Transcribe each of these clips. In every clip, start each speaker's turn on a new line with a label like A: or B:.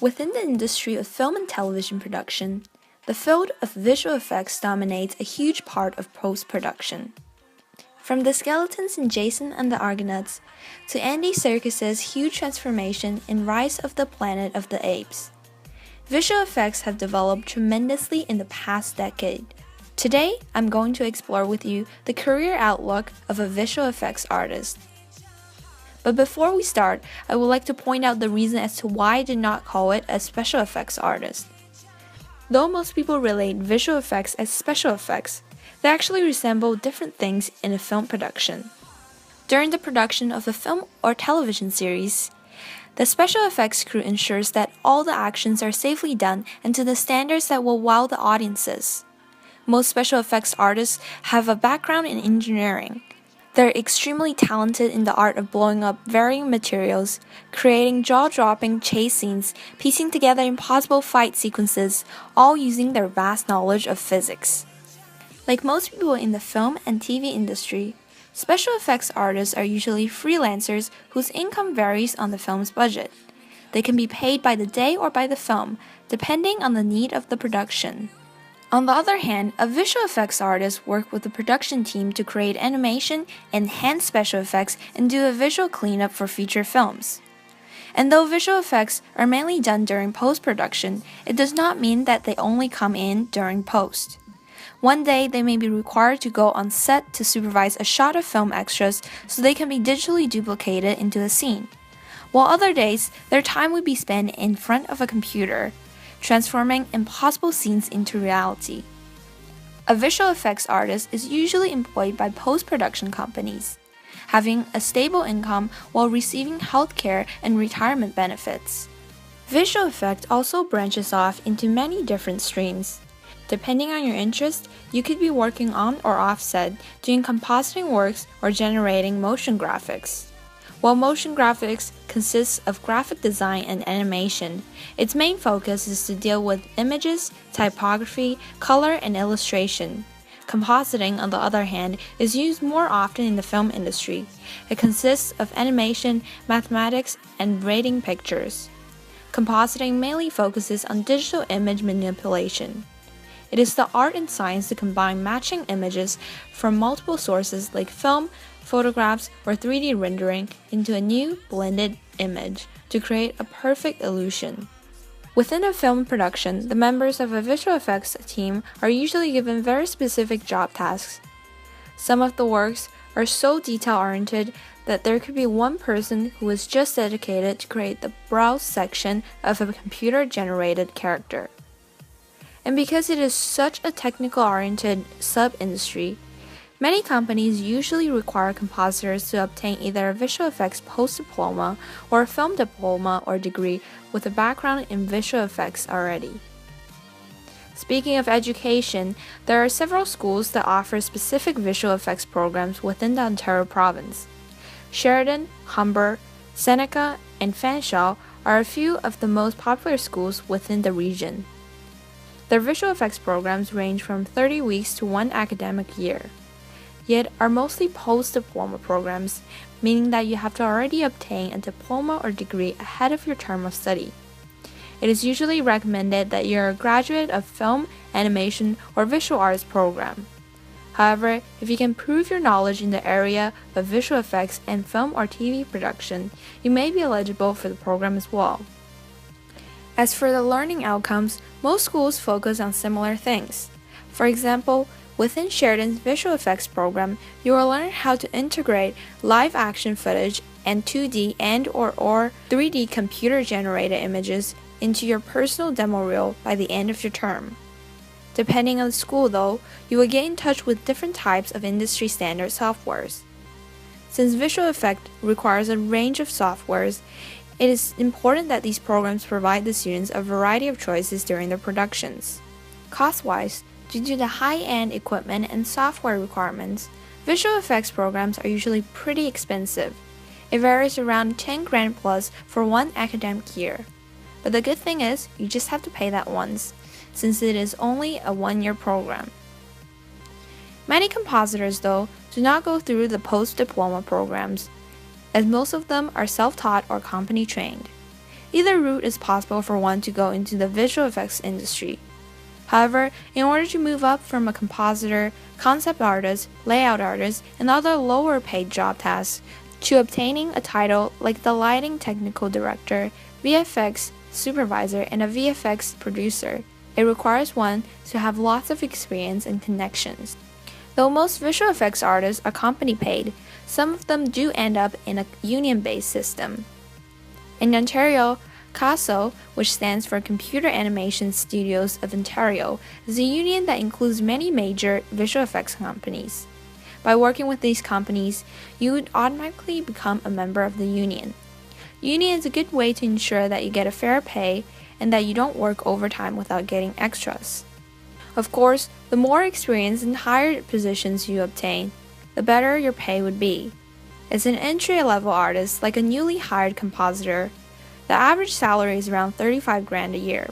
A: Within the industry of film and television production, the field of visual effects dominates a huge part of post-production. From the skeletons in Jason and the Argonauts to Andy Serkis's huge transformation in Rise of the Planet of the Apes, visual effects have developed tremendously in the past decade. Today, I'm going to explore with you the career outlook of a visual effects artist. But before we start, I would like to point out the reason as to why I did not call it a special effects artist. Though most people relate visual effects as special effects, they actually resemble different things in a film production. During the production of a film or television series, the special effects crew ensures that all the actions are safely done and to the standards that will wow the audiences. Most special effects artists have a background in engineering. They're extremely talented in the art of blowing up varying materials, creating jaw-dropping chase scenes, piecing together impossible fight sequences, all using their vast knowledge of physics. Like most people in the film and TV industry, special effects artists are usually freelancers whose income varies on the film's budget. They can be paid by the day or by the film, depending on the need of the production. On the other hand, a visual effects artist works with the production team to create animation, enhance special effects, and do a visual cleanup for future films. And though visual effects are mainly done during post-production, it does not mean that they only come in during post. One day, they may be required to go on set to supervise a shot of film extras so they can be digitally duplicated into a scene, while other days, their time would be spent in front of a computer, transforming impossible scenes into reality. A visual effects artist is usually employed by post-production companies, having a stable income while receiving healthcare and retirement benefits. Visual effect also branches off into many different streams. Depending on your interest, you could be working on or offset, doing compositing works, or generating motion graphics. While motion graphics consists of graphic design and animation, its main focus is to deal with images, typography, color, and illustration. Compositing, on the other hand, is used more often in the film industry. It consists of animation, mathematics, and rating pictures. Compositing mainly focuses on digital image manipulation. It is the art and science to combine matching images from multiple sources like film, photographs, or 3D rendering into a new, blended image to create a perfect illusion. Within a film production, the members of a visual effects team are usually given very specific job tasks. Some of the works are so detail-oriented that there could be one person who is just dedicated to create the browse section of a computer-generated character. And because it is such a technical-oriented sub-industry, many companies usually require compositors to obtain either a visual effects post-diploma or a film diploma or degree with a background in visual effects already. Speaking of education, there are several schools that offer specific visual effects programs within the Ontario province. Sheridan, Humber, Seneca, and Fanshawe are a few of the most popular schools within the region. Their visual effects programs range from 30 weeks to 1 academic year, yet are mostly post-diploma programs, meaning that you have to already obtain a diploma or degree ahead of your term of study. It is usually recommended that you are a graduate of film, animation, or visual arts program. However, if you can prove your knowledge in the area of visual effects and film or TV production, you may be eligible for the program as well. As for the learning outcomes, most schools focus on similar things. For example, within Sheridan's visual effects program, you will learn how to integrate live action footage and 2D and/or 3D computer-generated images into your personal demo reel by the end of your term. Depending on the school though, you will get in touch with different types of industry standard softwares. Since visual effect requires a range of softwares, it is important that these programs provide the students a variety of choices during their productions. Cost-wise, due to the high-end equipment and software requirements, visual effects programs are usually pretty expensive. It varies around 10 grand plus for 1 academic year. But the good thing is, you just have to pay that once, since it is only a 1-year program. Many compositors, though, do not go through the post-diploma programs, as most of them are self-taught or company-trained. Either route is possible for one to go into the visual effects industry. However, in order to move up from a compositor, concept artist, layout artist, and other lower paid job tasks to obtaining a title like the lighting technical director, VFX supervisor, and a VFX producer, it requires one to have lots of experience and connections. Though most visual effects artists are company paid, some of them do end up in a union-based system. In Ontario, CASO, which stands for Computer Animation Studios of Ontario, is a union that includes many major visual effects companies. By working with these companies, you would automatically become a member of the union. Union is a good way to ensure that you get a fair pay and that you don't work overtime without getting extras. Of course, the more experience and higher positions you obtain, the better your pay would be. As an entry-level artist, like a newly hired compositor, the average salary is around $35,000 a year.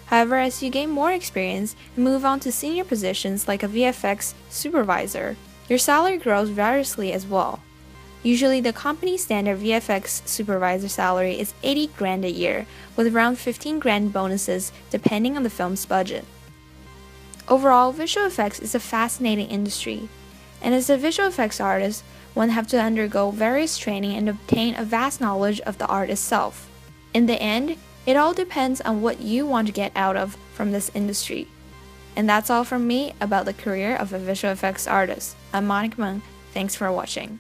A: However, as you gain more experience and move on to senior positions like a VFX supervisor, your salary grows variously as well. Usually, the company standard VFX supervisor salary is $80,000 a year, with around $15,000 bonuses depending on the film's budget. Overall, visual effects is a fascinating industry, and as a visual effects artist, one have to undergo various training and obtain a vast knowledge of the art itself. In the end, it all depends on what you want to get out of from this industry. And that's all from me about the career of a visual effects artist. I'm Meng. Thanks for watching.